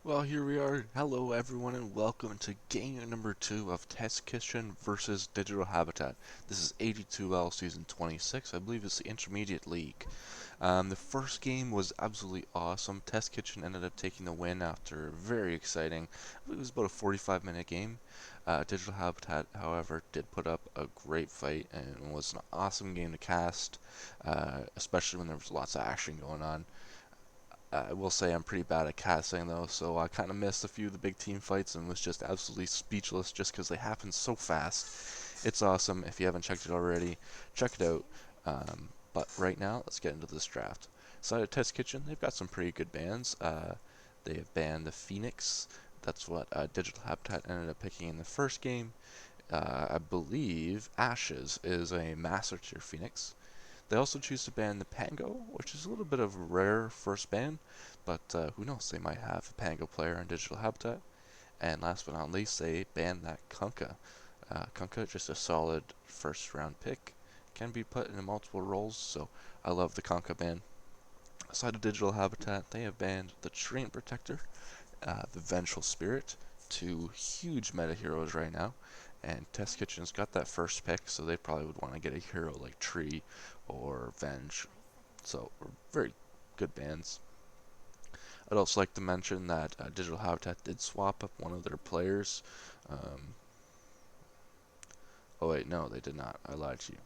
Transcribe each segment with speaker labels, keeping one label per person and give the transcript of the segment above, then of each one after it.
Speaker 1: Well, here we are. Hello, everyone, and welcome to game number 2 of Test Kitchen versus Digital Habitat. This is 82L Season 26. I believe it's the Intermediate League. The first game was absolutely awesome. Test Kitchen ended up taking the win after very exciting. I believe it was about a 45-minute game. Digital Habitat, however, did put up a great fight and was an awesome game to cast, especially when there was lots of action going on. I will say I'm pretty bad at casting though, so I kind of missed a few of the big team fights and was just absolutely speechless just because they happen so fast. It's awesome. If you haven't checked it already, check it out. But right now, let's get into this draft. Side of Test Kitchen, they've got some pretty good bands. They have banned the Phoenix. That's what Digital Habitat ended up picking in the first game. I believe Ashes is a Master Tier Phoenix. They also choose to ban the Pango, which is a little bit of a rare first ban, but who knows, they might have a Pango player in Digital Habitat. And last but not least, they banned that Kunkka. Kunkka, just a solid first round pick, can be put in multiple roles, so I love the Kunkka ban. Aside of Digital Habitat, they have banned the Treant Protector, the Vengeful Spirit, two huge meta heroes right now. And Test Kitchen's got that first pick, so they probably would want to get a hero like Tree or Venge. So, very good bans. I'd also like to mention that Digital Habitat did swap up one of their players. Um, oh, wait, no, they did not. I lied to you.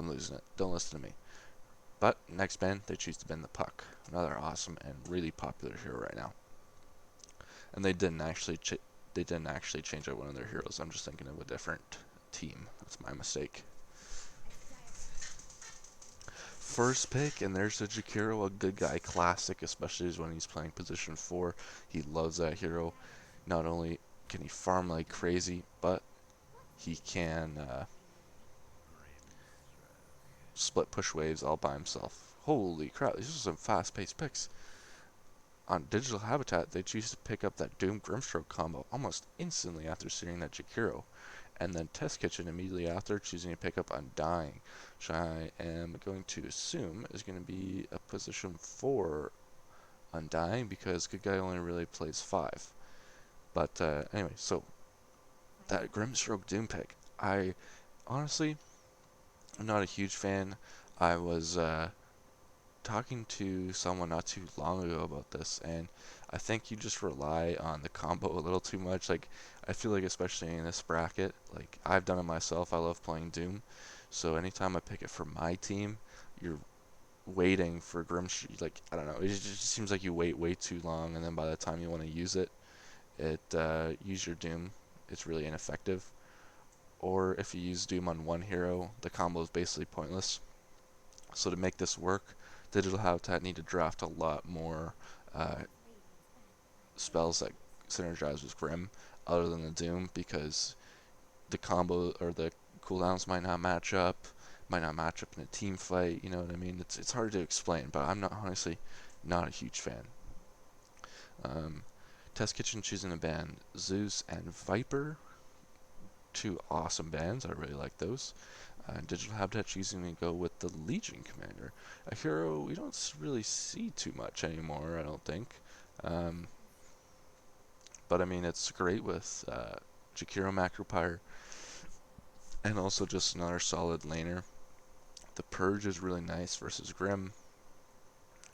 Speaker 1: I'm losing it. Don't listen to me. But next ban, they choose to ban the Puck. Another awesome and really popular hero right now. And they didn't actually change out one of their heroes. I'm just thinking of a different team. That's my mistake. First pick, and there's the Jakiro, a good guy classic, especially when he's playing position 4. He loves that hero. Not only can he farm like crazy, but he can split push waves all by himself. Holy crap, these are some fast-paced picks. On Digital Habitat, they choose to pick up that Doom Grimstroke combo almost instantly after seeing that Jakiro. And then Test Kitchen immediately after choosing to pick up Undying, which I am going to assume is going to be a position 4 Undying because good guy only really plays 5. But anyway, so that Grimstroke Doom pick, I honestly I'm not a huge fan. I was talking to someone not too long ago about this, and I think you just rely on the combo a little too much. Like, I feel like, especially in this bracket, like, I've done it myself. I love playing Doom. So anytime I pick it for my team, you're waiting for like, I don't know. It just seems like you wait way too long, and then by the time you want to use it, use your Doom. It's really ineffective. Or if you use Doom on one hero, the combo is basically pointless. So to make this work, Digital Habitat need to draft a lot more uh, spells that synergize with Grim other than the Doom because the combo or the cooldowns might not match up in a team fight. You know what I mean? It's hard to explain, but I'm not honestly not a huge fan. Um, Test Kitchen choosing to ban Zeus and Viper, two awesome bans. I really like those. Digital Habitat choosing to go with the Legion Commander, a hero we don't really see too much anymore, I don't think. Um, but I mean, it's great with Jakiro Macropyre and also just another solid laner. The Purge is really nice versus Grim,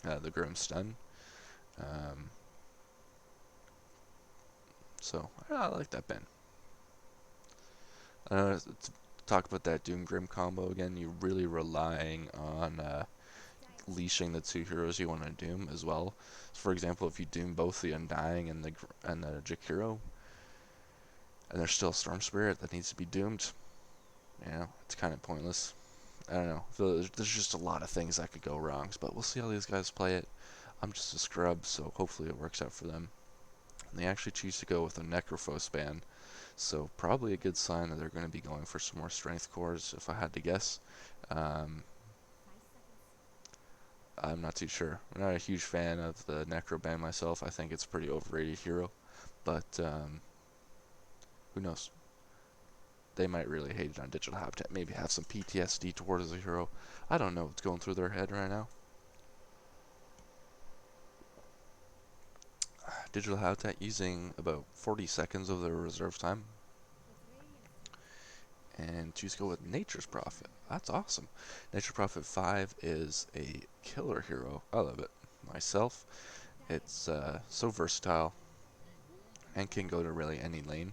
Speaker 1: the Grim Stun. Um, so I like that ban. To talk about that Doom Grim combo again, you're really relying on leashing the two heroes you want to doom as well. So for example, if you doom both the Undying and the Jakiro, and there's still Storm Spirit that needs to be doomed, it's kind of pointless. I don't know. There's just a lot of things that could go wrong, but we'll see how these guys play it. I'm just a scrub, so hopefully it works out for them. And they actually choose to go with a Necrophos ban, so probably a good sign that they're going to be going for some more strength cores, if I had to guess. Um, I'm not too sure. I'm not a huge fan of the Necro band myself. I think it's a pretty overrated hero, but who knows? They might really hate it on Digital Habitat. Maybe have some PTSD towards the hero. I don't know what's going through their head right now. Digital Habitat using about 40 seconds of their reserve time. And choose to go with Nature's Prophet. That's awesome. Nature's Prophet 5 is a killer hero. I love it. Myself, it's so versatile and can go to really any lane.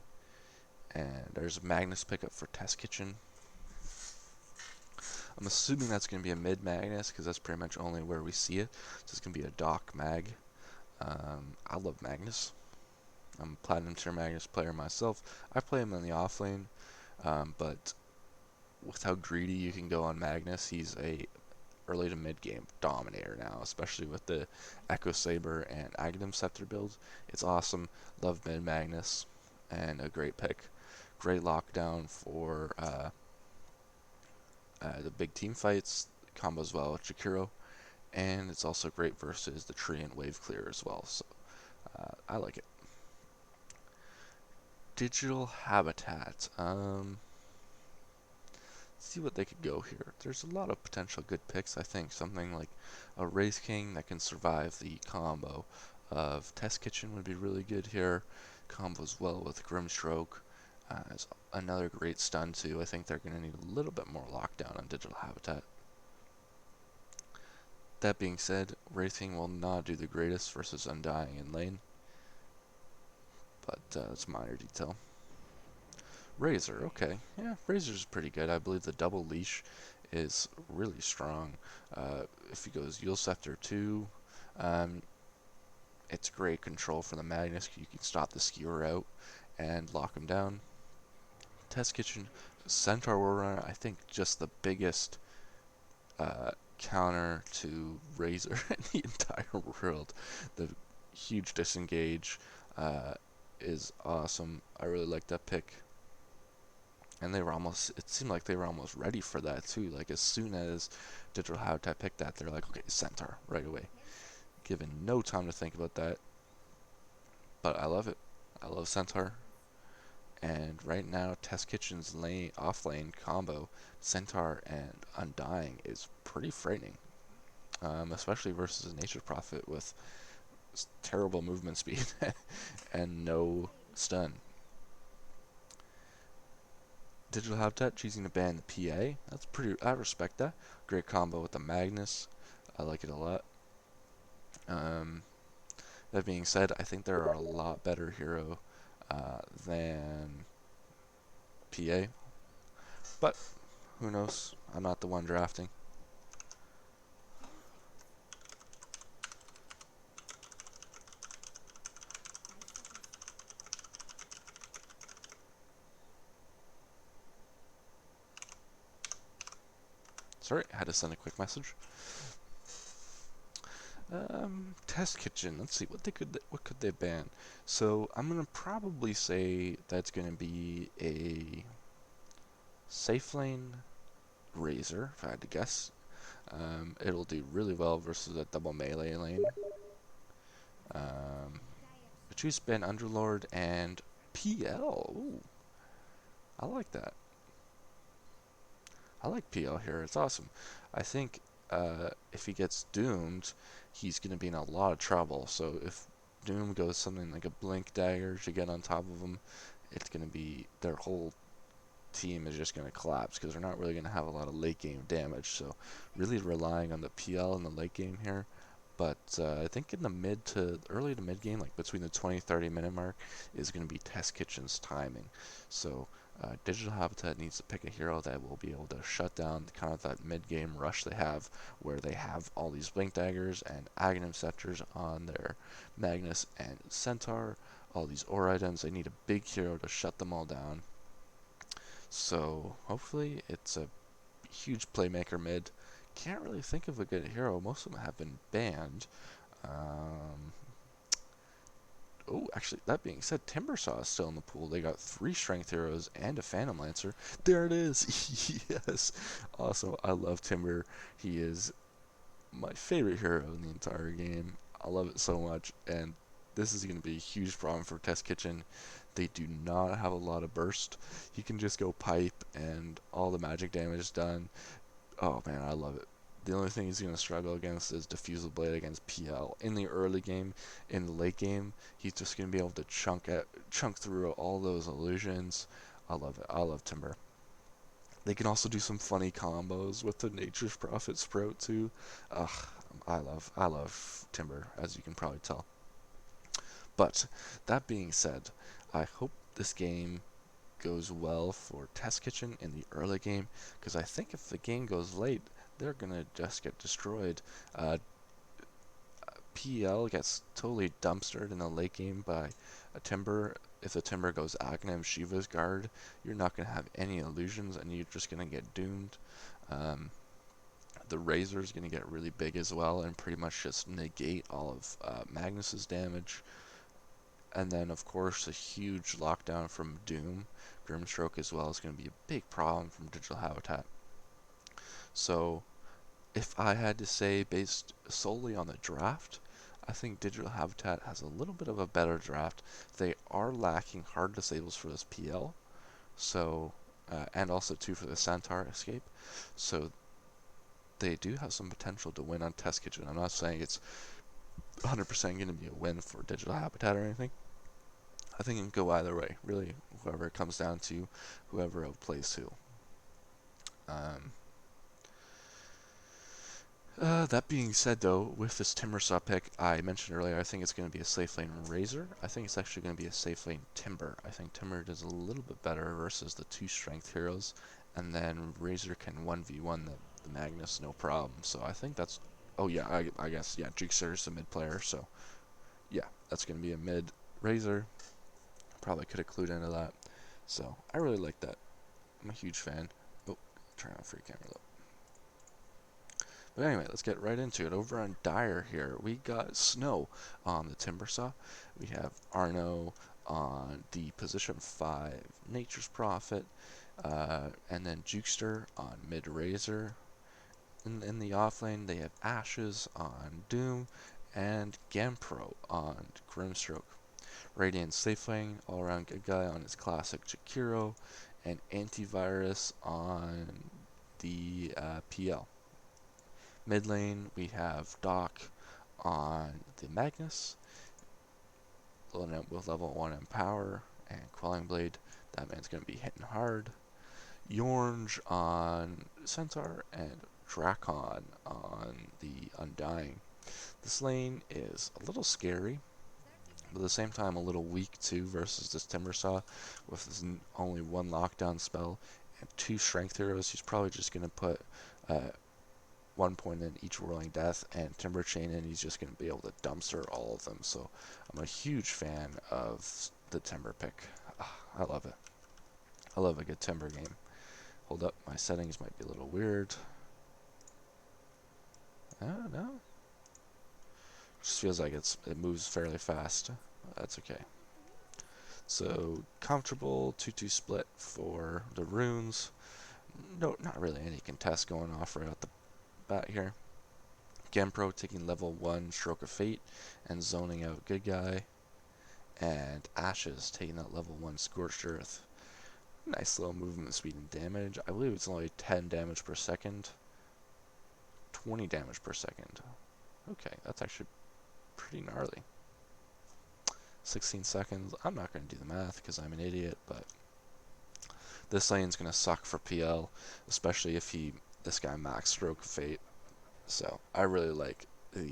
Speaker 1: And there's a Magnus pickup for Test Kitchen. I'm assuming that's going to be a mid Magnus because that's pretty much only where we see it. So it's going to be a Doc Mag. I love Magnus. I'm a Platinum Tier Magnus player myself. I play him in the off lane, but with how greedy you can go on Magnus, he's a early to mid game dominator now, especially with the Echo Saber and Aghanim Scepter build. It's awesome. Love mid Magnus and a great pick. Great lockdown for the big team fights, combos well with Jakiro, and it's also great versus the tree and wave clear as well. So I like it. Digital Habitat. See what they could go here. There's a lot of potential good picks. I think something like a Wraith King that can survive the combo of Test Kitchen would be really good here. Combos well with Grimstroke. It's another great stun too. I think they're going to need a little bit more lockdown on Digital Habitat. That being said, Wraith King will not do the greatest versus Undying in lane, but it's a minor detail. Razor, okay. Yeah, Razor's pretty good. I believe the double leash is really strong. If he goes Yule Scepter 2, it's great control for the Magnus. You can stop the skewer out and lock him down. Test Kitchen, Centaur Warrunner, I think just the biggest counter to Razor in the entire world. The huge disengage is awesome. I really like that pick. And they were almost, it seemed like they were almost ready for that too. Like as soon as Digital Habitat picked that, they're like, okay, Centaur right away. Given no time to think about that. But I love it. I love Centaur. And right now, Test Kitchen's lane off lane combo, Centaur and Undying, is pretty frightening. Especially versus a Nature Prophet with terrible movement speed and no stun. Digital Habitat choosing to ban the PA. That's pretty. I respect that. Great combo with the Magnus. I like it a lot. That being said, I think there are a lot better hero than PA. But who knows? I'm not the one drafting. Sorry, I had to send a quick message. Test Kitchen. Let's see what could they ban. So I'm gonna probably say that's gonna be a safe lane Razor, if I had to guess. It'll do really well versus a double melee lane. But choose ban Underlord and PL. Ooh, I like that. I like PL here. It's awesome. I think if he gets doomed, he's going to be in a lot of trouble. So if Doom goes something like a Blink Dagger to get on top of him, it's going to be their whole team is just going to collapse because they're not really going to have a lot of late game damage. So really relying on the PL in the late game here. But I think in the mid to early to mid game, like between the 20-30 minute mark, is going to be Test Kitchen's timing. So Digital Habitat needs to pick a hero that will be able to shut down kind of that mid-game rush they have, where they have all these Blink Daggers and Aghanim Scepters on their Magnus and Centaur, all these ore items. They need a big hero to shut them all down. So hopefully it's a huge playmaker mid. Can't really think of a good hero. Most of them have been banned. Oh, actually, that being said, Timbersaw is still in the pool. They got 3 Strength Heroes and a Phantom Lancer. There it is. Yes. Awesome. I love Timber. He is my favorite hero in the entire game. I love it so much. And this is going to be a huge problem for Test Kitchen. They do not have a lot of burst. He can just go pipe and all the magic damage is done. Oh man, I love it. The only thing he's going to struggle against is Diffusal Blade against PL. In the early game, in the late game, he's just going to be able to chunk through all those illusions. I love it. I love Timber. They can also do some funny combos with the Nature's Prophet Sprout too. Ugh, I love Timber, as you can probably tell. But that being said, I hope this game goes well for Test Kitchen in the early game, because I think if the game goes late, they're gonna just get destroyed. PL gets totally dumpstered in the late game by a Timber. If the Timber goes Aghanim Shiva's guard, you're not gonna have any illusions, and you're just gonna get doomed. Um, the Razor is gonna get really big as well, and pretty much just negate all of Magnus's damage. And then, of course, a huge lockdown from Doom. Grimstroke as well is going to be a big problem from Digital Habitat. So, if I had to say, based solely on the draft, I think Digital Habitat has a little bit of a better draft. They are lacking hard disables for this PL, so and also too for the Centaur escape. So they do have some potential to win on Test Kitchen. I'm not saying it's 100% going to be a win for Digital Habitat or anything. I think it can go either way. Really, whoever it comes down to, whoever outplays who. Um, that being said, though, with this Timbersaw pick, I mentioned earlier, I think it's going to be a safe lane Razor. I think it's actually going to be a safe lane Timber. I think Timber does a little bit better versus the two strength heroes, and then Razor can 1v1 the Magnus no problem. So I think that's. Oh yeah, I guess yeah. Jukester is the mid player, so yeah, that's going to be a mid Razor. Probably could have clued into that. So I really like that. I'm a huge fan. Oh, turn on free camera though. But anyway, let's get right into it. Over on Dire here, we got Snow on the Timbersaw. We have Arno on the position 5 Nature's Prophet, and then Jukester on mid Razor. In the offlane, they have Ashes on Doom and Gampro on Grimstroke. Radiant safe lane, all around good guy on his classic Jakiro, and Antivirus on the PL. Mid lane, we have Doc on the Magnus, with level 1 Empower, and Quelling Blade. That man's going to be hitting hard. Yornj on Centaur, and Drakon on the Undying. This lane is a little scary, but at the same time a little weak too versus this Timbersaw with his only one lockdown spell and two strength heroes. He's probably just going to put 1 point in each Whirling Death and Timber Chain, and he's just going to be able to dumpster all of them. So I'm a huge fan of the Timber pick. I love it. I love a good Timber game. Hold up, my settings might be a little weird. No. Just feels like it moves fairly fast. That's okay. So comfortable 2-2 split for the runes. No, not really any contest going off right out the bat here. Gampro taking level 1 Stroke of Fate and zoning out good guy. And Ashes taking that level 1 Scorched Earth. Nice little movement speed and damage. I believe it's only 10 damage per second. 20 damage per second. Okay, that's actually pretty gnarly. 16 seconds. I'm not going to do the math because I'm an idiot, but this lane's going to suck for PL, especially if this guy max Stroke of Fate. So I really like the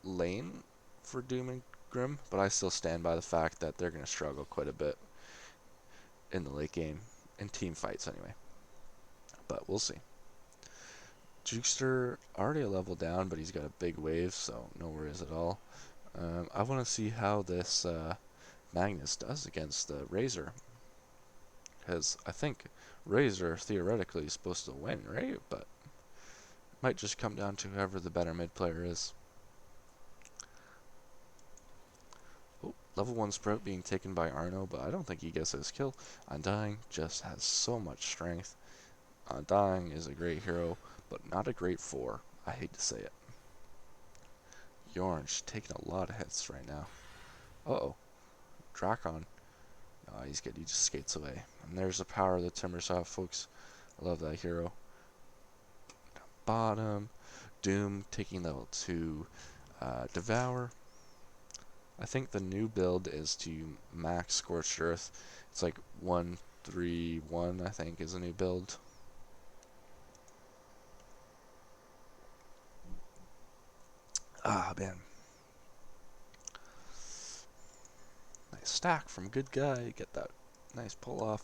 Speaker 1: lane for Doom and Grim, but I still stand by the fact that they're going to struggle quite a bit in the late game, in team fights anyway. But we'll see. Jukester already a level down, but he's got a big wave, so no worries at all. I want to see how this Magnus does against the Razor, because I think Razor theoretically is supposed to win, right? But it might just come down to whoever the better mid player is. Oh, level 1 Sprout being taken by Arno, but I don't think he gets his kill. Undying just has so much strength. Undying is a great hero, but not a great 4. I hate to say it. Yornj taking a lot of hits right now. Uh-oh. Drakon. Oh, he's good. He just skates away. And there's the power of the Timbersaw, folks. I love that hero. bottom. Doom taking level 2. Devour. I think the new build is to max Scorched Earth. It's like 131, I think, is a new build. Ah, man. Nice stack from good guy. Get that nice pull off.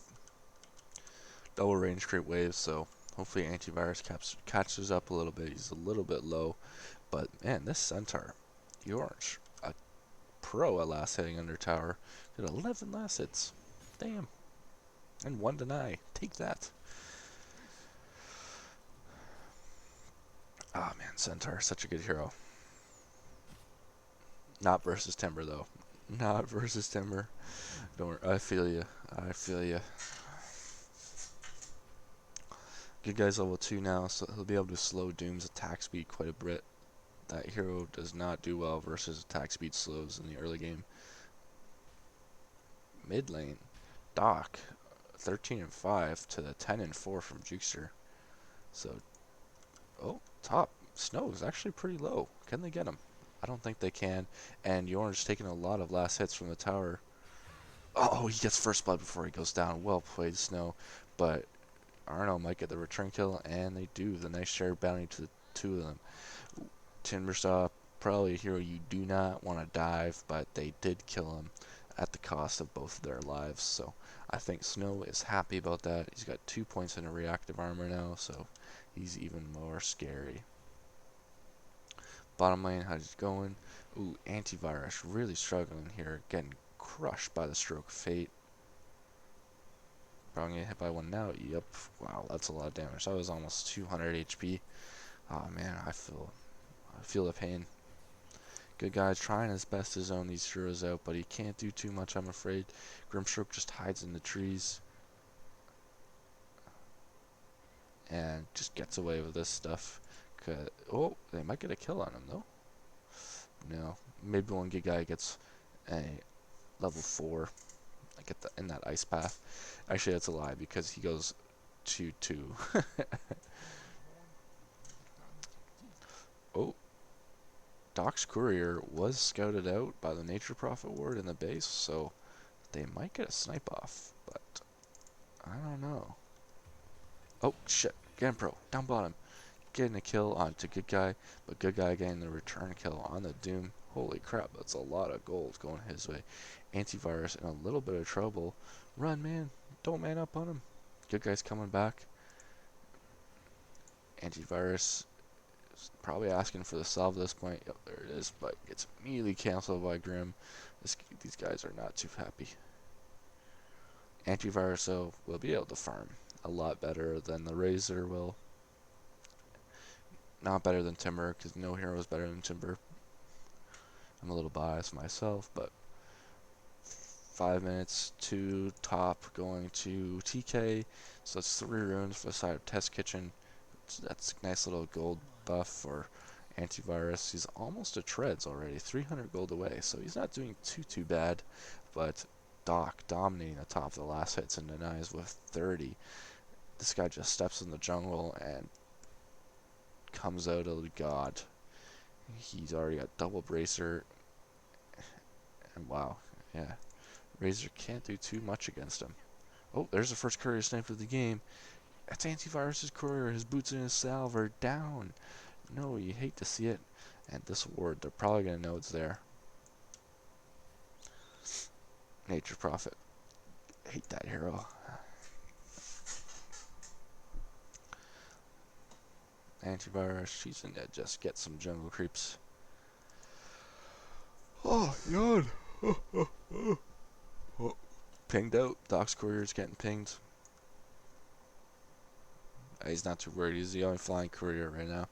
Speaker 1: Double range crit waves, so hopefully antivirus catches up a little bit. He's a little bit low, but man, this centaur, Orange, a pro at last hitting under tower, did 11 last hits. Damn. And 1 deny. Take that. Ah, man, centaur, such a good hero. Not versus Timber though. Not versus Timber. Don't worry. I feel you. I feel you. Good guy's level 2 now, so he'll be able to slow Doom's attack speed quite a bit. That hero does not do well versus attack speed slows in the early game. Mid lane, Doc, 13 and 5 to the 10 and 4 from Jukester. So, oh, top. Snow is actually pretty low. Can they get him? I don't think they can. And Yorn's taking a lot of last hits from the tower. Oh, he gets first blood before he goes down. Well played, Snow. But Arno might get the return kill, and they do. The nice shared bounty to the two of them. Timbersaw, probably a hero you do not want to dive, but they did kill him at the cost of both of their lives. So I think Snow is happy about that. He's got 2 points in a reactive armor now, so he's even more scary. Bottom lane, how's it going? Ooh, antivirus really struggling here, getting crushed by the stroke of fate. Probably getting hit by one now. Yep. Wow, that's a lot of damage. That was almost 200 HP. Oh man, I feel the pain. Good guy's trying his best to zone these heroes out, but he can't do too much, I'm afraid. Grimstroke just hides in the trees and just gets away with this stuff. Oh, they might get a kill on him though. No, maybe one good guy gets a level 4. Get in that ice path. Actually, that's a lie because he goes 2-2. Oh, Doc's courier was scouted out by the Nature Prophet ward in the base, so they might get a snipe off, but I don't know. Oh shit, Ganpro, down bottom. Getting a kill onto good guy, but good guy getting the return kill on the Doom. Holy crap, that's a lot of gold going his way. Antivirus in a little bit of trouble. Run, man. Don't man up on him. Good guy's coming back. Antivirus is probably asking for the salve at this point. Yep, there it is, but it's immediately canceled by Grim. These guys are not too happy. Antivirus, though, will be able to farm a lot better than the Razor will. Not better than Timber, because no hero is better than Timber. I'm a little biased myself, but 5 minutes to top, going to TK. So that's 3 runes for the side of Test Kitchen. That's a nice little gold buff for antivirus. He's almost at treads already, 300 gold away, so he's not doing too bad. But Doc dominating the top of the last hits and denies with 30. This guy just steps in the jungle and comes out of the god. He's already got double bracer, and wow, yeah, Razor can't do too much against him. Oh, there's the first courier snipe of the game. That's Antivirus's courier. His boots and his salve are down. No, you hate to see it. And this ward, they're probably going to know it's there. Nature Prophet. Hate that hero. Antivirus, she's in there. Just get some jungle creeps. Oh, yawn. Oh. Pinged out. Doc's courier's getting pinged. He's not too worried. He's the only flying courier right now.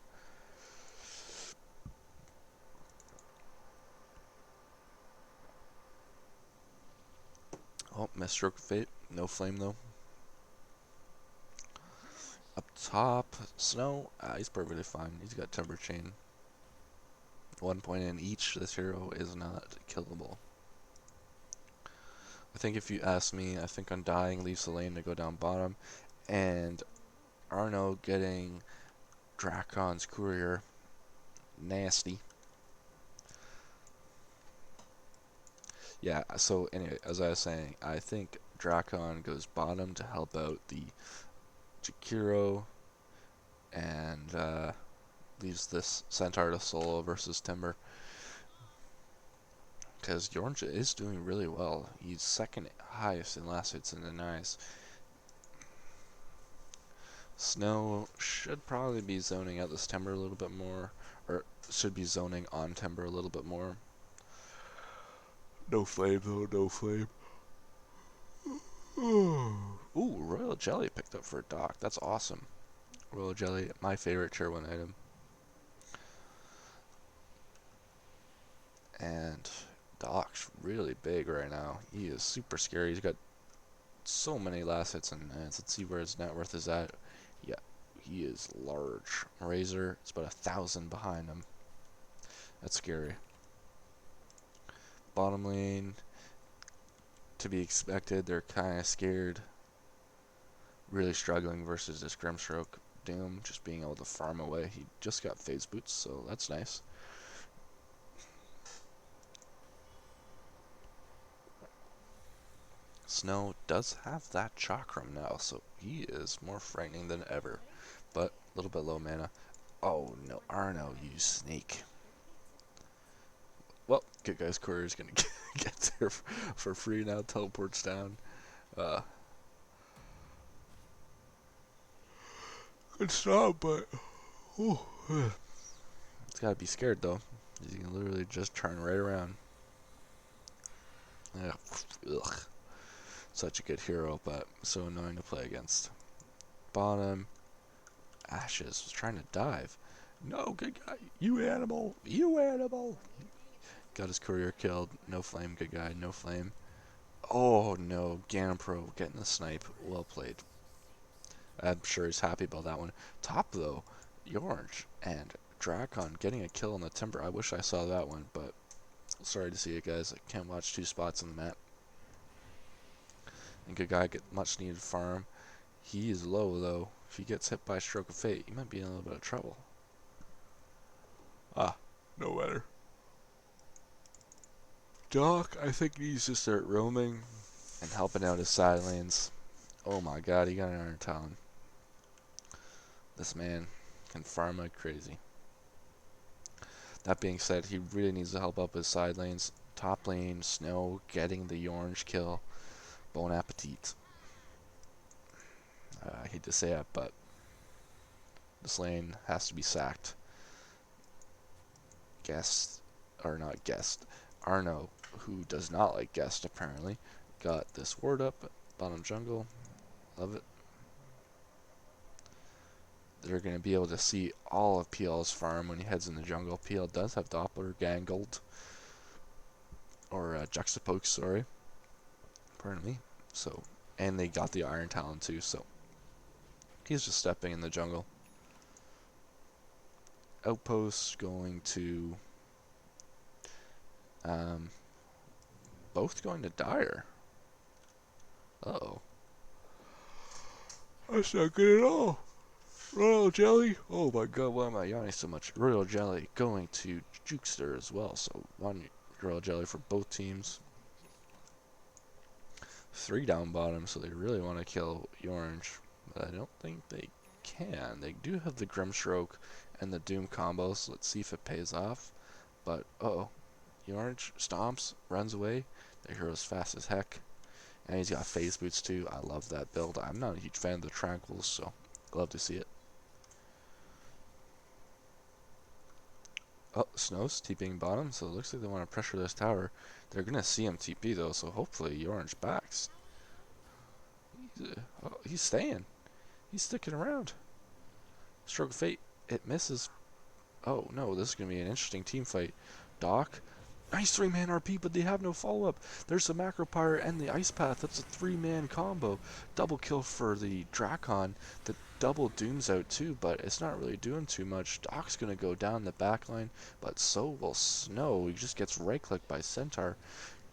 Speaker 1: Oh, missed stroke of fate. No flame though. Up top, Snow. He's perfectly fine. He's got Timber Chain. 1 point in each. This hero is not killable. I think if you ask me, I think Undying leaves the lane to go down bottom, and Arno getting Dracon's courier. Nasty. Yeah, so anyway, as I was saying, I think Drakon goes bottom to help out the Jakiro and leaves this Centaur to solo versus Timber. Because Yornja is doing really well. He's second highest in last hits and denies. Snow should probably be zoning out this Timber a little bit more, or should be zoning on Timber a little bit more. No flame though, no flame. Ooh, Royal Jelly picked up for a Doc. That's awesome. Royal Jelly, my favorite tier 1 item. And Doc's really big right now. He is super scary. He's got so many last hits and let's see where his net worth is at. Yeah, he is large. Razor, it's about 1,000 behind him. That's scary. Bottom lane, to be expected. They're kind of scared. Really struggling versus this Grimstroke. Doom just being able to farm away. He just got phase boots, so that's nice. Snow does have that chakram now, so he is more frightening than ever. But a little bit low mana. Oh no, Arno, you snake. Well, good guy's courier is gonna get there for free now. Teleports down. Good stop, but it's gotta be scared though. You can literally just turn right around. Ugh. Such a good hero, but so annoying to play against. Bottom. Ashes was trying to dive. No, good guy. You animal. You animal. Got his courier killed. No flame, good guy. No flame. Oh no, Ganpro getting the snipe. Well played. I'm sure he's happy about that one. Top though, Orange and Drakon getting a kill on the Timber. I wish I saw that one, but sorry to see it, guys. I can't watch two spots on the map. And good guy get much needed farm. He is low though. If he gets hit by a stroke of fate, he might be in a little bit of trouble. Ah, no matter. Doc, I think, needs to start roaming and helping out his side lanes. Oh my god, he got an Iron Talon. This man can farm like crazy. That being said, he really needs to help up his side lanes. Top lane, Snow getting the orange kill. Bon appetit. I hate to say it, but this lane has to be sacked. Guest, or not guest, Arno, who does not like guest apparently, got this ward up, bottom jungle. Love it. They're going to be able to see all of PL's farm when he heads in the jungle. PL does have Doppler, Gangled, or Juxtapoke, sorry. Pardon me. So, and they got the Iron Talon too, so he's just stepping in the jungle. Outpost going to both going to Dire. Uh-oh. That's not good at all. Royal Jelly. Oh my god, why am I yawning so much? Royal Jelly going to Jukester as well. So one Royal Jelly for both teams. 3 down bottom, so they really want to kill Orange. But I don't think they can. They do have the Grimstroke and the Doom combo, so let's see if it pays off. But, uh-oh. Orange stomps, runs away. The hero's fast as heck. And he's got phase boots too. I love that build. I'm not a huge fan of the Tranquils, so love to see it. Oh, Snow's TPing bottom, so it looks like they want to pressure this tower. They're going to see him TP though, so hopefully Orange backs. He's staying. He's sticking around. Stroke of Fate. It misses. Oh no, this is going to be an interesting team fight. Doc. Nice 3-man RP, but they have no follow-up. There's the Macro Pyre and the Ice Path. That's a 3-man combo. Double kill for the Drakon. The double Doom's out too, but it's not really doing too much. Doc's going to go down the back line, but so will Snow. He just gets right-clicked by Centaur.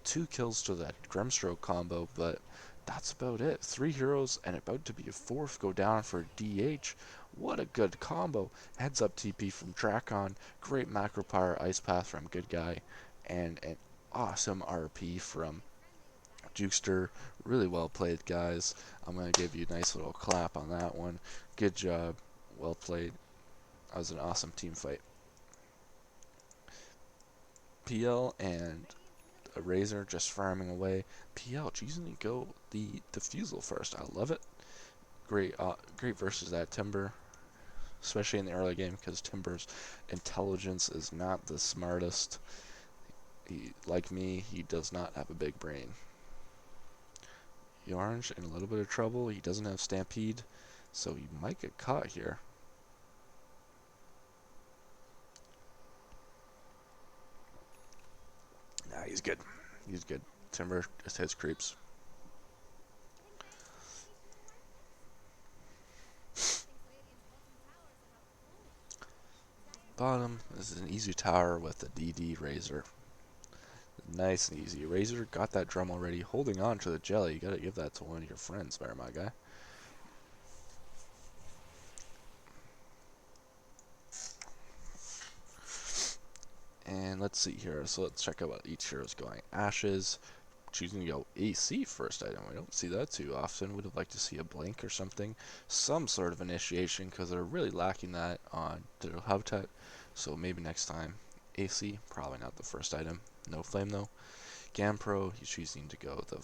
Speaker 1: 2 kills to that Grimstroke combo, but that's about it. 3 heroes and about to be a 4th go down for DH. What a good combo. Heads up TP from Drakon. Great macro power ice path from Good Guy. And an awesome RP from Jukester. Really well played, guys. I'm going to give you a nice little clap on that one. Good job. Well played. That was an awesome team fight. PL and a Razor just farming away. PL choosing to go the Diffusal first. I love it. Great versus that Timber, especially in the early game because Timber's intelligence is not the smartest. Like me, he does not have a big brain. Orange in a little bit of trouble. He doesn't have Stampede, so he might get caught here. Nah, he's good. He's good. Timber just hits creeps. Bottom, this is an easy tower with a DD Razor. Nice and easy. Razor got that drum already, holding on to the jelly. You gotta give that to one of your friends there, my guy. And let's see here. So let's check out what each hero is going. Ashes, choosing to go AC first item. We don't see that too often. Would have liked to see a blink or something. Some sort of initiation, because they're really lacking that on Digital Habitat. So maybe next time. AC, probably not the first item. No flame though. Gampro, he's choosing to go the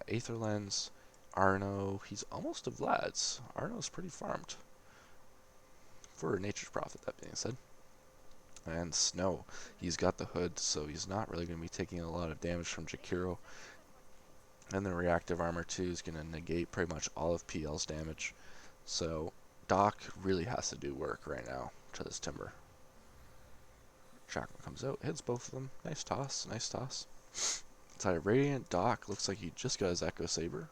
Speaker 1: Aether Lens. Arno, he's almost a Vlad's. Arno's pretty farmed. For Nature's Prophet, that being said. And Snow, he's got the hood, so he's not really going to be taking a lot of damage from Jakiro. And the reactive armor too is going to negate pretty much all of PL's damage. So Doc really has to do work right now to this Timber. Chakra comes out, hits both of them. Nice toss, nice toss. Inside Radiant, Doc looks like he just got his Echo Saber,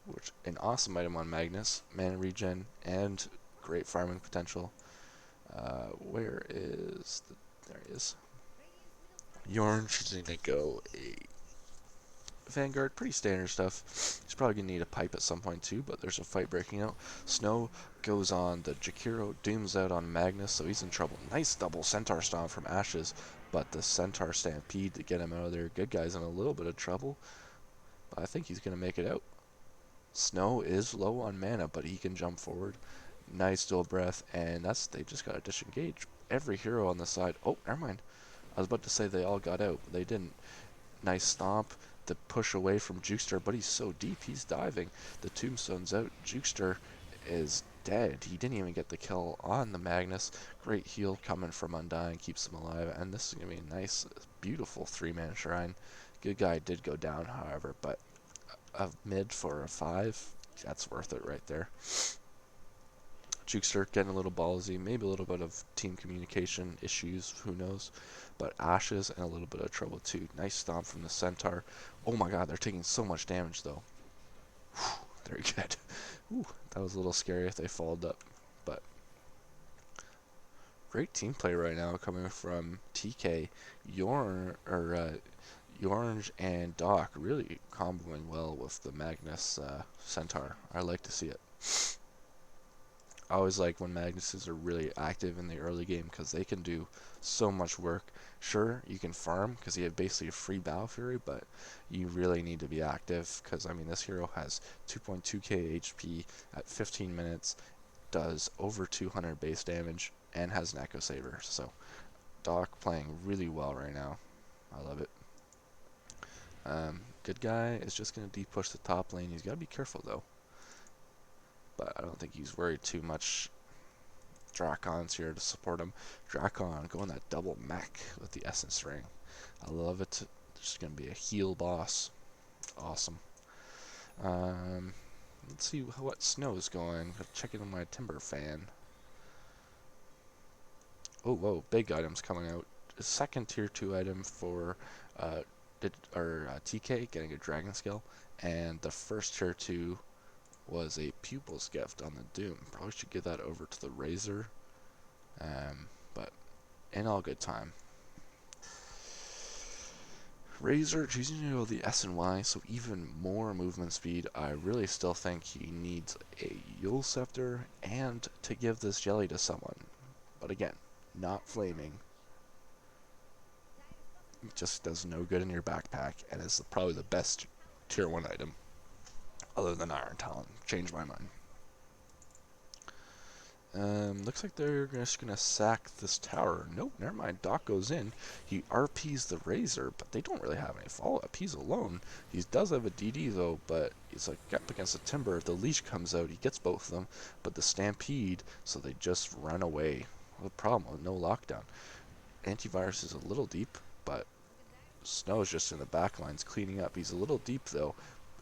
Speaker 1: which an awesome item on Magnus. Mana regen and great farming potential. Where is the... There he is. Yorn choosing to go a Vanguard, pretty standard stuff. He's probably going to need a pipe at some point too, but there's a fight breaking out. Snow goes on the Jakiro, dooms out on Magnus, so he's in trouble. Nice double Centaur Stomp from Ashes, but the Centaur Stampede to get him out of there. Good guy's in a little bit of trouble, but I think he's going to make it out. Snow is low on mana, but he can jump forward. Nice dual breath, and they just got to disengage. Every hero on the side. Oh, never mind. I was about to say they all got out, but they didn't. Nice stomp. The push away from Jukester, but he's so deep, he's diving. The tombstone's out. Jukester is dead. He didn't even get the kill on the Magnus. Great heal coming from Undying, keeps him alive, and this is going to be a nice, beautiful 3-man shrine. Good guy did go down, however, but a mid for a 5, that's worth it right there. Jukester getting a little ballsy, maybe a little bit of team communication issues, who knows. But Ashes in a little bit of trouble too. Nice stomp from the Centaur. Oh my god, they're taking so much damage though. Whew, very good. Ooh, that was a little scary if they followed up. But great team play right now coming from TK. Orange and Doc really comboing well with the Magnus Centaur. I like to see it. I always like when Magnuses are really active in the early game because they can do so much work. Sure, you can farm because you have basically a free Battle Fury, but you really need to be active because, I mean, this hero has 2.2k HP at 15 minutes, does over 200 base damage, and has an Echo Saber. So, Doc playing really well right now. I love it. Good guy is just going to de-push the top lane. He's got to be careful, though. But I don't think he's worried too much. Dracon's here to support him. Drakon going that double mech with the Essence Ring. I love it. There's going to be a heal boss. Awesome. Let's see what Snow's going. Check in on my Timber fan. Oh, whoa, big items coming out. A second tier 2 item for TK getting a Dragon Scale, and the first tier 2 was a Pupil's Gift on the Doom. Probably should give that over to the Razor, but in all good time. Razor choosing to go the S and Y, so even more movement speed. I really still think he needs a Yule Scepter and to give this jelly to someone. But again, not flaming. It just does no good in your backpack and is probably the best tier 1 item other than Iron Talon. Changed my mind. Looks like they're just gonna sack this tower. Nope, never mind. Doc goes in. He RPs the Razor, but they don't really have any follow-up. He's alone. He does have a DD though, but he's like up against the timber. If the leash comes out, he gets both of them. But the stampede, so they just run away. The problem with no lockdown. Antivirus is a little deep, but Snow's just in the back lines cleaning up. He's a little deep though,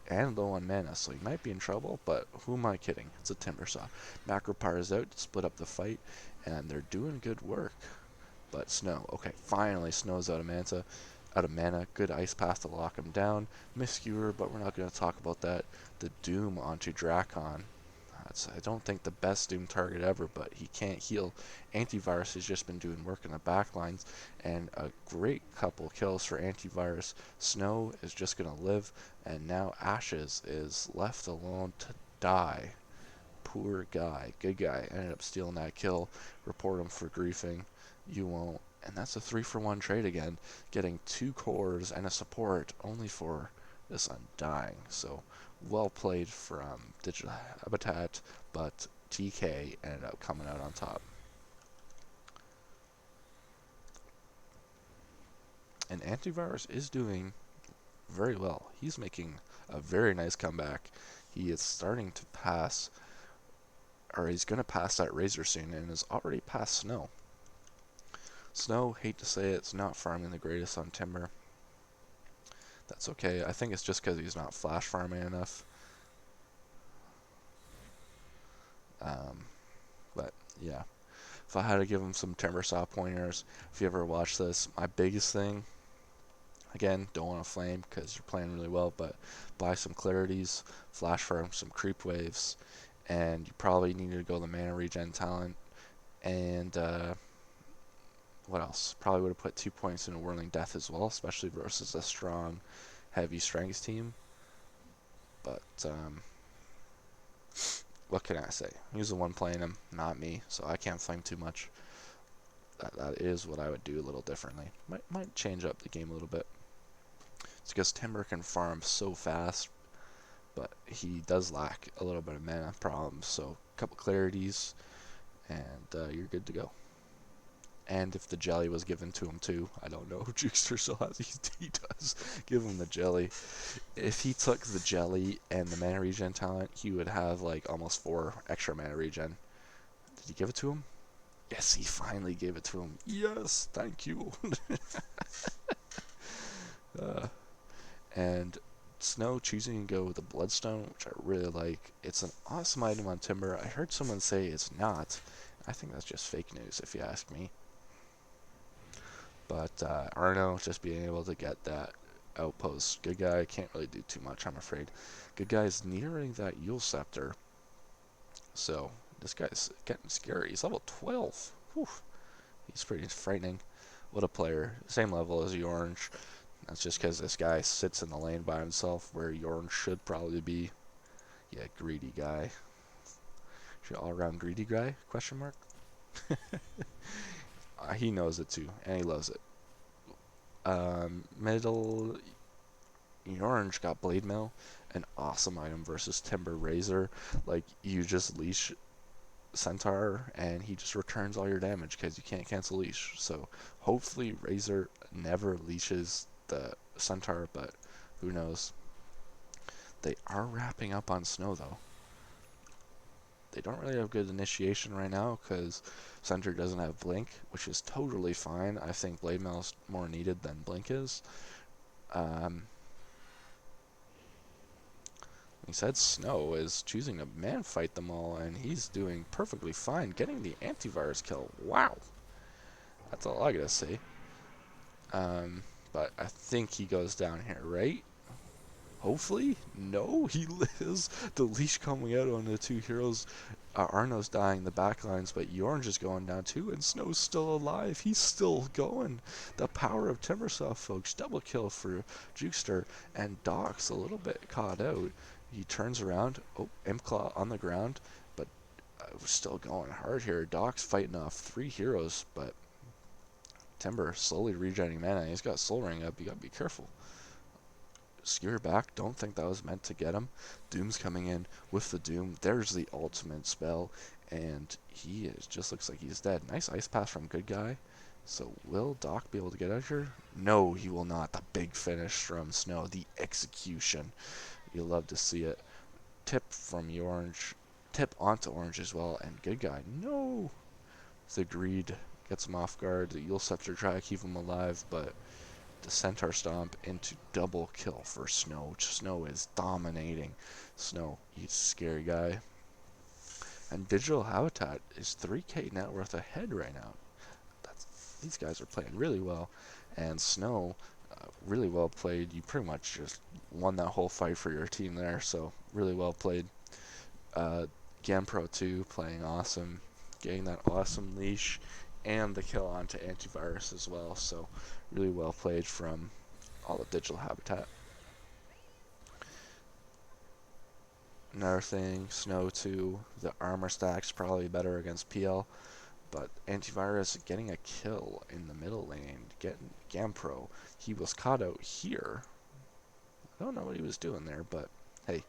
Speaker 1: and low on mana, so he might be in trouble, but who am I kidding? It's a Timber Saw. Macropyre is out to split up the fight, and they're doing good work. But Snow, okay, finally Snow's out of mana. Good Ice Path to lock him down. Miskewer, but we're not going to talk about that. The Doom onto Drakon. I don't think the best Doom target ever, but he can't heal. Antivirus has just been doing work in the back lines, and a great couple kills for Antivirus. Snow is just going to live, and now Ashes is left alone to die. Poor guy. Good guy. Ended up stealing that kill. Report him for griefing. You won't. And that's a 3-for-1 trade again. Getting 2 cores and a support only for this undying. So well played from Digital Habitat, but TK ended up coming out on top. And Antivirus is doing very well. He's making a very nice comeback. He is starting to pass, or he's going to pass that Razor soon, and is already past Snow. Snow, hate to say it, it's not farming the greatest on Timber. That's okay. I think it's just because he's not flash farming enough. But yeah, if I had to give him some Timber Saw pointers, if you ever watch this, my biggest thing, again, don't want to flame because you're playing really well, but buy some clarities, flash farm some creep waves, and you probably need to go the mana regen talent. And what else? Probably would have put 2 points into Whirling Death as well, especially versus a strong, heavy strength team. But what can I say? He's the one playing him, not me, so I can't flame too much. That is what I would do a little differently. Might change up the game a little bit. It's because Timber can farm so fast, but he does lack a little bit of mana problems. So a couple clarities, and you're good to go. And if the jelly was given to him too, I don't know. Jukester still has, he does give him the jelly. If he took the jelly and the mana regen talent, he would have like almost 4 extra mana regen. Did he give it to him? Yes, he finally gave it to him. Yes, thank you. And Snow choosing to go with the Bloodstone, which I really like. It's an awesome item on Timber. I heard someone say it's not. I think that's just fake news, if you ask me. But Arno just being able to get that outpost. Good guy can't really do too much, I'm afraid. Good guy's nearing that Yule Scepter. So this guy's getting scary. He's level 12. Whew. He's pretty frightening. What a player. Same level as Orange. That's just because this guy sits in the lane by himself, where Orange should probably be. Yeah, greedy guy. All-around greedy guy? Question mark. He knows it too, and he loves it. Middle Orange got Blade Mail, an awesome item versus Timber Razor. Like, you just leash Centaur, and he just returns all your damage because you can't cancel leash. So hopefully Razor never leashes the Centaur, but who knows. They are wrapping up on Snow though. They don't really have good initiation right now because Centaur doesn't have Blink, which is totally fine. I think Blade Mail is more needed than Blink is. He said Snow is choosing to man fight them all, and he's doing perfectly fine, getting the antivirus kill. Wow, that's all I gotta say. But I think he goes down here, right? Hopefully? No, he lives. The leash coming out on the two heroes. Arno's dying the backlines, but Orange is going down too, and Snow's still alive. He's still going. The power of Timbersoft, folks. Double kill for Jukester, and Doc's a little bit caught out. He turns around. Oh, Imclaw on the ground, but we're still going hard here. Doc's fighting off 3 heroes, but Timber slowly regenerating mana. He's got Soul Ring up. You gotta be careful. Skewer back. Don't think that was meant to get him. Doom's coming in with the Doom. There's the ultimate spell, and he is just looks like he's dead. Nice ice pass from good guy. So will Doc be able to get out here? No, he will not. The big finish from Snow. The execution. You love to see it. Tip from Orange. Tip onto Orange as well, and good guy. No. The greed gets him off guard. The Yule Scepter try to keep him alive, but the Centaur Stomp into double kill for Snow. Snow is dominating. Snow, he's a scary guy. And Digital Habitat is 3k net worth ahead right now. These guys are playing really well. And Snow, really well played. You pretty much just won that whole fight for your team there, so really well played. Gampro 2 playing awesome, getting that awesome leash and the kill onto Antivirus as well, so really well played from all of Digital Habitat. Another thing, Snow 2, the armor stack's probably better against PL, but Antivirus getting a kill in the middle lane, getting Gampro. He was caught out here. I don't know what he was doing there, but hey,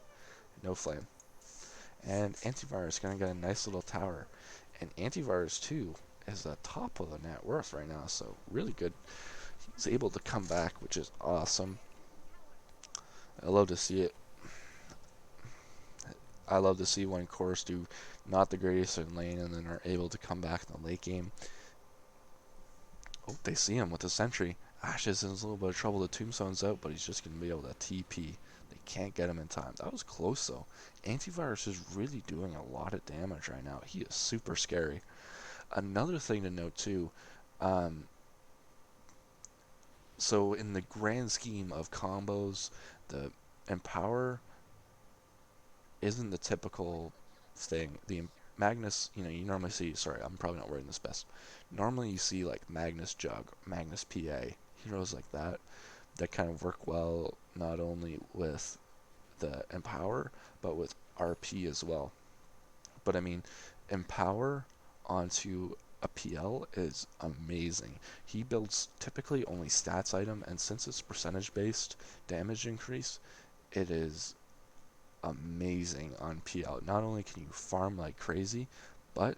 Speaker 1: no flame. And Antivirus gonna get a nice little tower. And Antivirus 2 is the top of the net worth right now, so really good. He's able to come back, which is awesome. I love to see it. I love to see when cores do not the greatest in lane and then are able to come back in the late game. Oh, they see him with the sentry. Ashes is in a little bit of trouble. The tombstone's out, but he's just going to be able to TP. They can't get him in time. That was close, though. Antivirus is really doing a lot of damage right now. He is super scary. Another thing to note, too, so in the grand scheme of combos, the Empower isn't the typical thing. The Magnus, you normally see, sorry, I'm probably not wording this best. Normally you see like Magnus Jug, Magnus PA, heroes like that kind of work well not only with the Empower, but with RP as well. But I mean, Empower onto a PL is amazing. He builds typically only stats item, and since it's percentage based damage increase, it is amazing on PL. Not only can you farm like crazy, but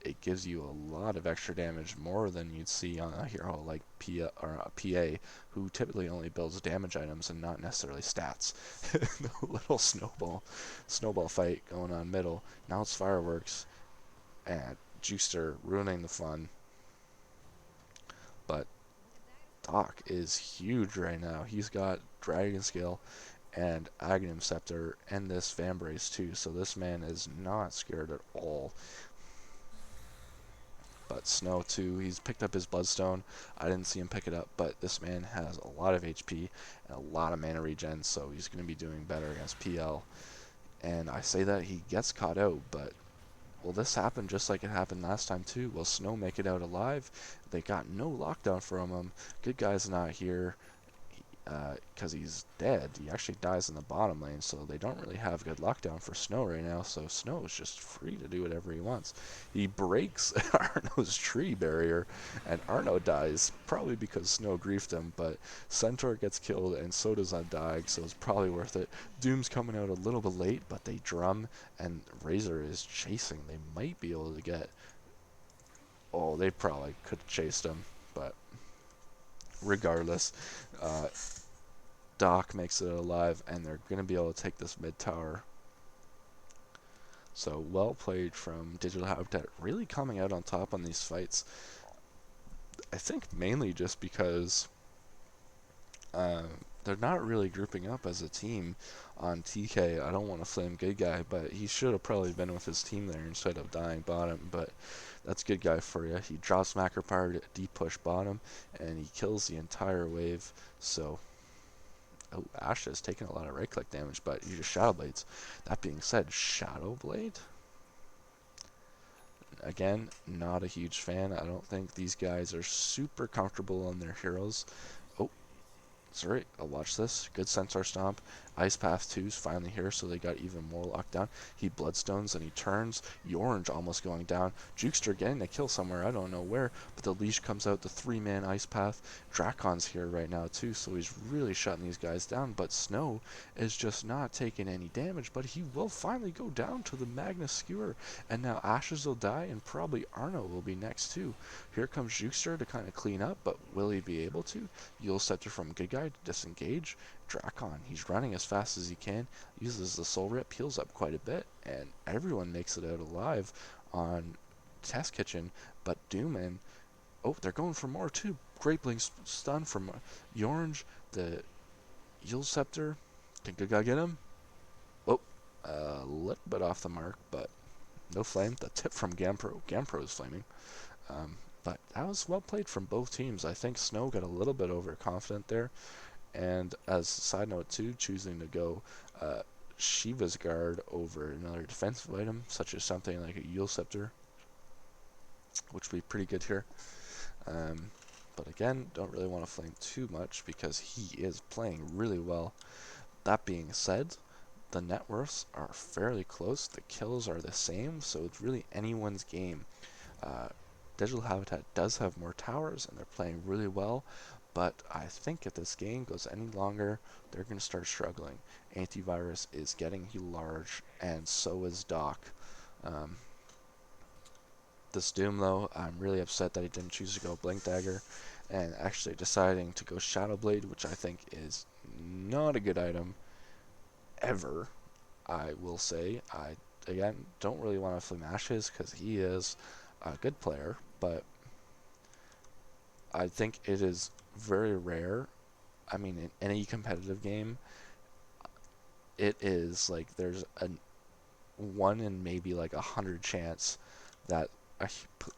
Speaker 1: it gives you a lot of extra damage, more than you'd see on a hero like PA, who typically only builds damage items and not necessarily stats. The little snowball fight going on middle. Now it's fireworks, and Juicer ruining the fun. But Doc is huge right now. He's got Dragon Scale and Aghanim Scepter and this Vambrace too, so this man is not scared at all. But Snow too, he's picked up his Bloodstone. I didn't see him pick it up, but this man has a lot of HP and a lot of mana regen, so he's going to be doing better against PL. And I say that he gets caught out, but will this happen just like it happened last time too? Will Snow make it out alive? They got no lockdown from him. Good guy's not here. Because he's dead. He actually dies in the bottom lane, so they don't really have good lockdown for Snow right now, so Snow is just free to do whatever he wants. He breaks Arno's tree barrier, and Arno dies, probably because Snow griefed him, but Centaur gets killed, and so does Undying, so it's probably worth it. Doom's coming out a little bit late, but they drum, and Razor is chasing. They might be able to get... Oh, they probably could have chased him, but... Regardless, Doc makes it alive, and they're going to be able to take this mid tower. So well played from Digital Habitat, really coming out on top on these fights. I think mainly just because they're not really grouping up as a team on TK. I don't want to flame good guy, but he should have probably been with his team there instead of dying bottom, but that's good guy for you. He drops Macro Power to deep push bottom, and he kills the entire wave, so Oh, Ashe is taking a lot of right click damage, but he just Shadow Blades. That being said, Shadow Blade? Again, not a huge fan. I don't think these guys are super comfortable on their heroes. Oh, sorry, I'll watch this. Good Centaur Stomp. Ice Path 2's finally here, so they got even more locked down. He Bloodstones and he turns. Orange almost going down. Jukester getting a kill somewhere, I don't know where, but the leash comes out, the 3-man Ice Path. Dracon's here right now too, so he's really shutting these guys down, but Snow is just not taking any damage, but he will finally go down to the Magnus Skewer, and now Ashes will die, and probably Arno will be next too. Here comes Jukester to kind of clean up, but will he be able to? Yule Scepter from Good Guy to disengage. Drakon, he's running as fast as he can, uses the Soul Rip, heals up quite a bit, and everyone makes it out alive on Test Kitchen, but Dooman, oh, they're going for more too. Great Blink stun from Orange, the Yule Scepter. Can Good Guy get him? Oh, a little bit off the mark, but no flame. The tip from Gampro. Gampro is flaming. But that was well played from both teams. I think Snow got a little bit overconfident there. And as a side note too, choosing to go Shiva's Guard over another defensive item, such as something like a Yule Scepter, which would be pretty good here. But again, don't really want to flame too much because he is playing really well. That being said, the net worths are fairly close. The kills are the same, so it's really anyone's game. Digital Habitat does have more towers, and they're playing really well, but I think if this game goes any longer, they're going to start struggling. Antivirus is getting large, and so is Doc. This Doom, though, I'm really upset that he didn't choose to go Blink Dagger, and actually deciding to go Shadow Blade, which I think is not a good item ever, I will say. I, again, don't really want to flame Ashes because he is a good player, but I think it is very rare. I mean, in any competitive game, it is like there's a 1 in maybe like 100 chance that a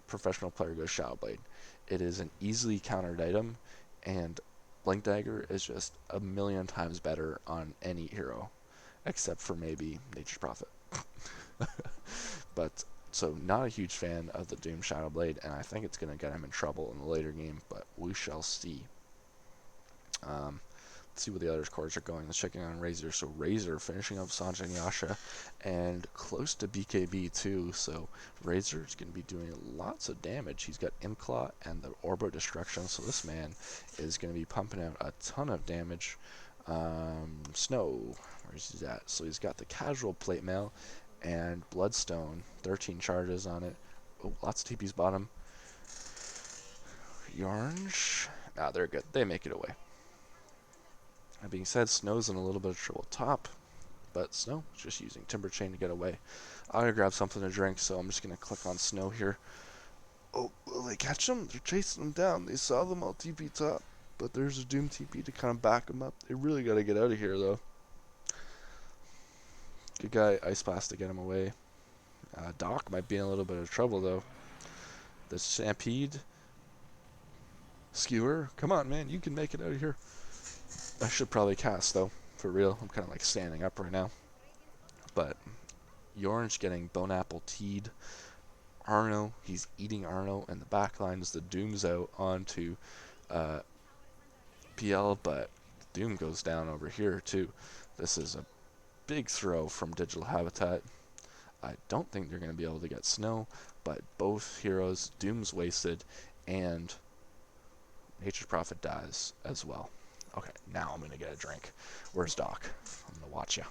Speaker 1: professional player goes Shadow Blade. It is an easily countered item, and Blink Dagger is just a million times better on any hero, except for maybe Nature's Prophet. But so not a huge fan of the Doom Shadow Blade, and I think it's going to get him in trouble in the later game, but we shall see. Let's see what the other cores are going. Let's check in on Razor. So Razor finishing up Sanjay and Yasha, and close to BKB too, so Razor is going to be doing lots of damage. He's got Imclaw and the Orbo Destruction, so this man is going to be pumping out a ton of damage. Snow, where's he at? So he's got the Casual Plate Mail and Bloodstone, 13 charges on it. Oh, lots of TP's bottom. Orange, nah, they're good. They make it away. That being said, Snow's in a little bit of trouble top, but Snow is just using Timber Chain to get away. I'm going to grab something to drink, so I'm just going to click on Snow here. Oh, will they catch him? They're chasing him down. They saw them all TP top, but there's a Doom TP to kind of back him up. They really got to get out of here, though. Good guy, Ice Blast to get him away. Doc might be in a little bit of trouble, though. The Stampede. Skewer. Come on, man. You can make it out of here. I should probably cast, though. For real. I'm kind of like standing up right now. But Orange getting Bone Apple Teed. Arno, he's eating Arno, and the back line is the Doom's out onto PL, but Doom goes down over here, too. This is a big throw from Digital Habitat. I don't think they're going to be able to get Snow, but both heroes, Doom's wasted, and Nature's Prophet dies as well. Okay, now I'm going to get a drink. Where's Doc? I'm going to watch ya.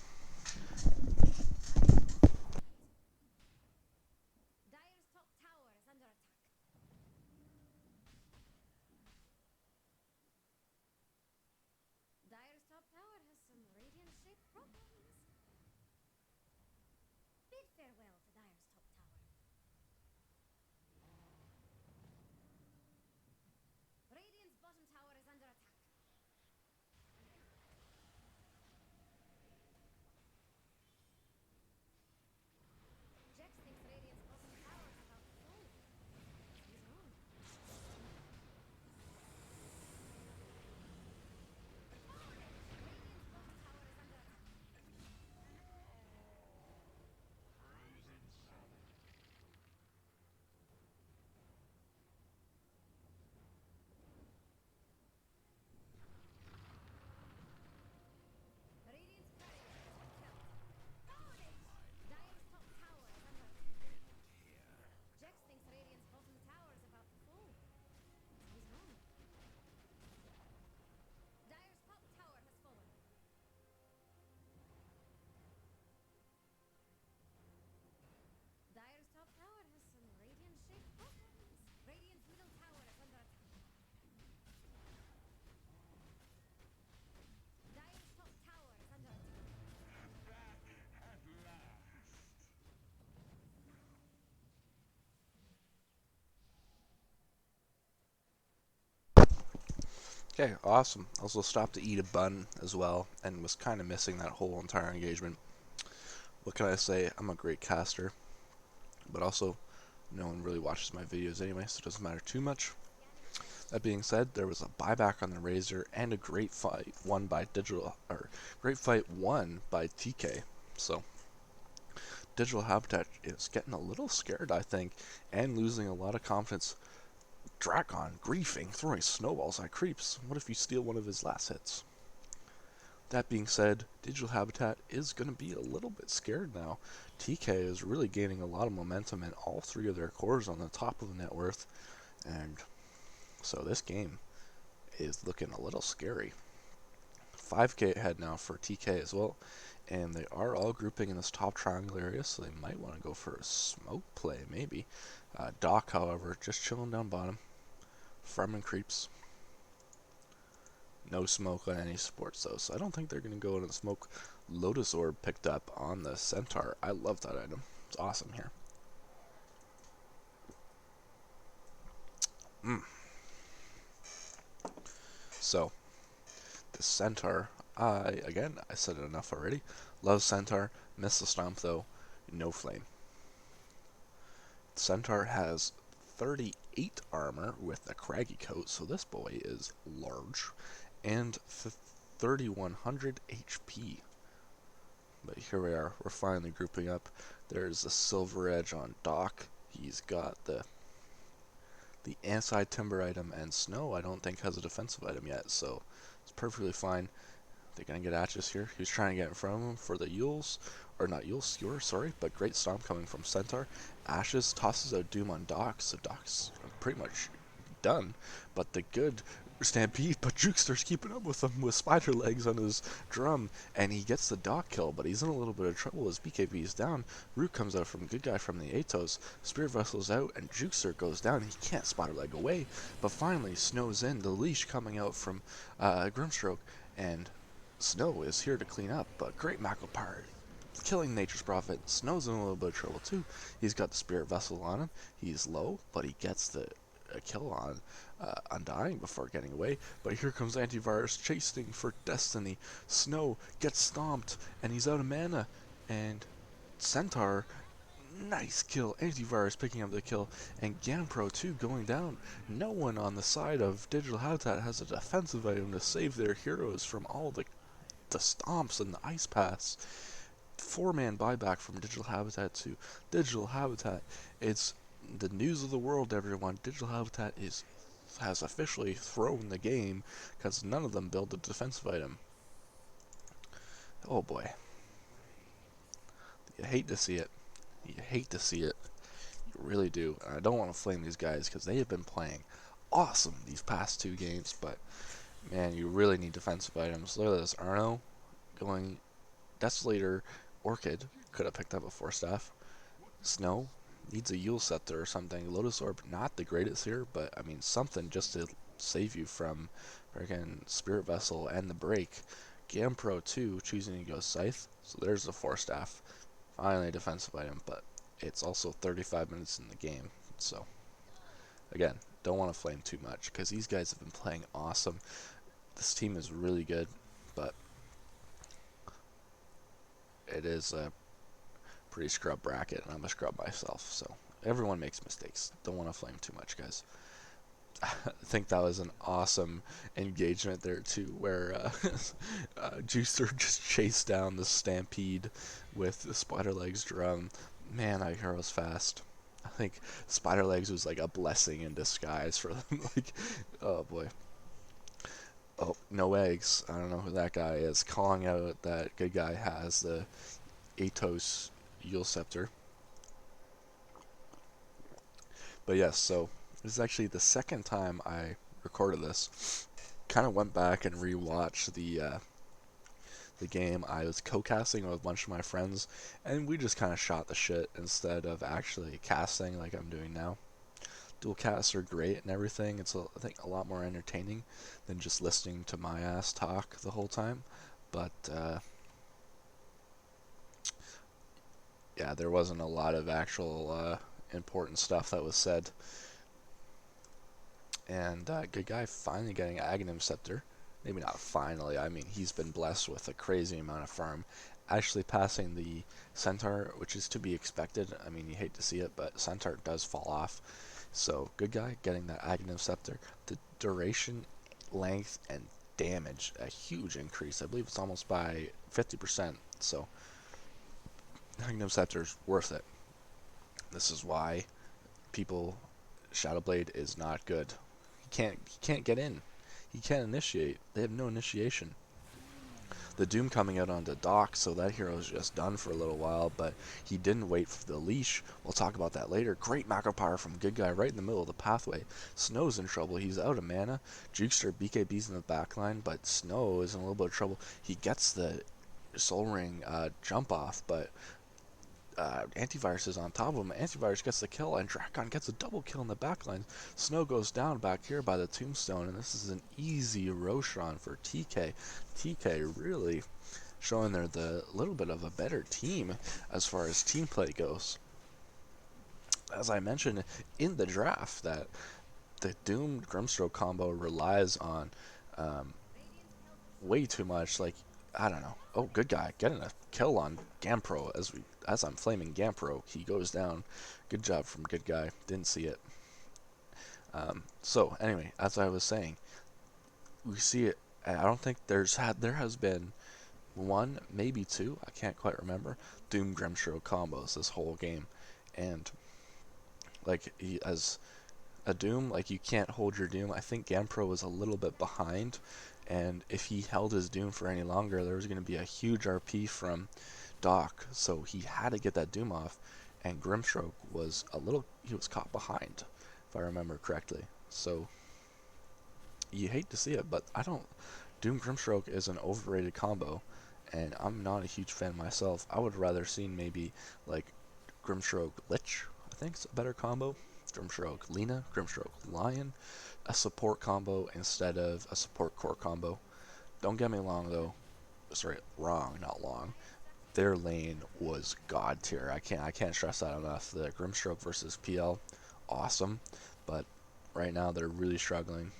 Speaker 1: Okay, awesome. Also stopped to eat a bun as well, and was kind of missing that whole entire engagement. What can I say? I'm a great caster, but also no one really watches my videos anyway, so it doesn't matter too much. That being said, there was a buyback on the Razor and a great fight won by TK. So Digital Habitat is getting a little scared, I think, and losing a lot of confidence. Drakon griefing, throwing snowballs at creeps. What if you steal one of his last hits? That being said, Digital Habitat is going to be a little bit scared now. TK is really gaining a lot of momentum in all three of their cores on the top of the net worth, and so this game is looking a little scary. 5k ahead now for TK as well, and they are all grouping in this top triangle area, so they might want to go for a smoke play, maybe. Doc, however, just chilling down bottom, farming creeps. No smoke on any supports though, so I don't think they're going to go into the smoke. Lotus Orb picked up on the Centaur. I love that item. It's awesome here. Mm. So, the Centaur, I said it enough already. Love Centaur. Miss the Stomp though. No flame. Centaur has 38 armor with a craggy coat, so this boy is large, and 3100 HP. But here we are, we're finally grouping up. There's a Silver Edge on Doc. He's got the anti-timber item, and Snow I don't think has a defensive item yet, so it's perfectly fine. They're gonna get Atchis here. He was trying to get in front of him for the Yules, or not Yules, Skewer, sorry, but great stomp coming from Centaur. Ashes tosses out Doom on Doc, so Doc's pretty much done. But the good Stampede, but Jukster's keeping up with him with spider legs on his drum, and he gets the Doc kill, but he's in a little bit of trouble as BKB is down. Root comes out from good guy from the Atos, Spirit Vessel's out, and Jukester goes down. He can't spider leg away, but finally Snow's in, the leash coming out from Grimstroke, and Snow is here to clean up, but great Macro Power killing Nature's Prophet. Snow's in a little bit of trouble too. He's got the Spirit Vessel on him. He's low, but he gets the kill on Undying before getting away. But here comes Antivirus chasing for Destiny. Snow gets stomped, and he's out of mana. And Centaur, nice kill. Antivirus picking up the kill, and Gampro too going down. No one on the side of Digital Habitat has a defensive item to save their heroes from all the stomps and the ice pass. 4-man buyback from Digital Habitat to Digital Habitat. It's the news of the world, everyone. Digital Habitat has officially thrown the game because none of them build a defensive item. Oh boy. You hate to see it. You hate to see it. You really do. And I don't want to flame these guys because they have been playing awesome these past 2 games, but man, you really need defensive items. Look at this. Arno going Desolator. Orchid could have picked up a 4-staff. Snow needs a Yule Scepter or something. Lotus Orb, not the greatest here, but I mean something just to save you from freaking Spirit Vessel and the break. Gampro 2 choosing to go Scythe, so there's the 4-staff. Finally a defensive item, but it's also 35 minutes in the game, so again, don't want to flame too much because these guys have been playing awesome. This team is really good, but it is a pretty scrub bracket, and I'm a scrub myself, so everyone makes mistakes. Don't want to flame too much, guys. I think that was an awesome engagement there too, where Juicer just chased down the Stampede with the Spider Legs drum. Man, that hero's fast. I think Spider Legs was like a blessing in disguise for them. Like, oh boy. Oh, no eggs. I don't know who that guy is. Calling out that good guy has the Atos Yule Scepter. But yes, so this is actually the second time I recorded this. Kind of went back and rewatched the game. I was co-casting with a bunch of my friends, and we just kind of shot the shit instead of actually casting like I'm doing now. Dual casts are great and everything. It's I think a lot more entertaining than just listening to my ass talk the whole time. But yeah, there wasn't a lot of actual important stuff that was said. And good guy finally getting Aghanim Scepter. Maybe not finally. I mean, he's been blessed with a crazy amount of farm. Actually passing the Centaur, which is to be expected. I mean, you hate to see it, but Centaur does fall off. So good guy getting that Aghanim Scepter. The duration, length, and damage, a huge increase. I believe it's almost by 50%. So Aghanim Scepter's worth it. This is why people Shadowblade is not good. He can't get in. He can't initiate. They have no initiation. The Doom coming out onto Doc, so that hero is just done for a little while, but he didn't wait for the leash. We'll talk about that later. Great macro power from good guy right in the middle of the pathway. Snow's in trouble. He's out of mana. Jukester BKB's in the backline, but Snow is in a little bit of trouble. He gets the Soul Ring jump off, but Antivirus is on top of him. Antivirus gets the kill, and Drakon gets a double kill in the backline. Snow goes down back here by the tombstone, and this is an easy Roshan for TK. TK really showing they're the little bit of a better team as far as team play goes. As I mentioned in the draft, that the Doom Grimstroke combo relies on way too much. Like, I don't know. Oh, good guy getting a kill on Gampro as I'm flaming Gampro. He goes down. Good job from good guy. Didn't see it. So anyway, as I was saying, we see it. I don't think there has been one, maybe two. I can't quite remember. Doom Grimstroke combos this whole game, and like as a Doom, like you can't hold your Doom. I think Gampro was a little bit behind, and if he held his Doom for any longer, there was going to be a huge RP from Doc, so he had to get that Doom off, and Grimstroke was he was caught behind, if I remember correctly. So you hate to see it, but Doom Grimstroke is an overrated combo, and I'm not a huge fan myself. I would rather seen maybe like Grimstroke Lich, I think it's a better combo. Grimstroke Lina, Grimstroke Lion, a support combo instead of a support core combo. Don't get me wrong though. Sorry, wrong, not long. Their lane was god tier. I can't stress that enough. The Grimstroke versus PL, awesome, but right now they're really struggling.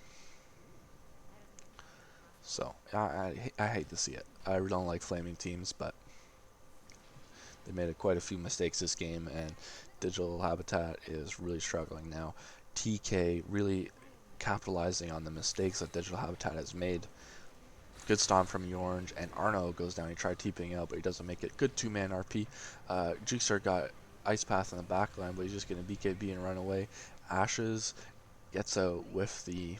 Speaker 1: So I hate to see it. I really don't like flaming teams, but they made quite a few mistakes this game, and Digital Habitat is really struggling now. TK really capitalizing on the mistakes that Digital Habitat has made. Good stomp from Yorange, and Arno goes down. He tried TPing out, but he doesn't make it. Good two-man RP. Jukester got Ice Path in the back line, but he's just going to BKB and run away. Ashes gets out with the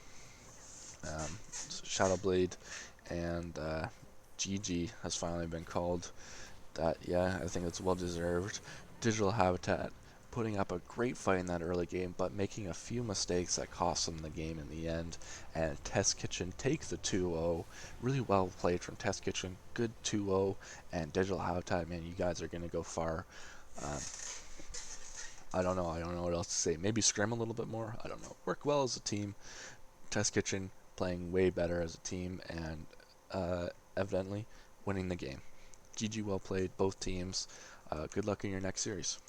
Speaker 1: Shadow Blade, and GG has finally been called. Yeah, I think it's well deserved. Digital Habitat putting up a great fight in that early game, but making a few mistakes that cost them the game in the end. And Test Kitchen take the 2-0. Really well played from Test Kitchen. Good 2-0. And Digital Habitat, man, you guys are going to go far. I don't know what else to say. Maybe scrim a little bit more. I don't know. Work well as a team. Test Kitchen playing way better as a team, and evidently winning the game. GG, well played, both teams. Good luck in your next series.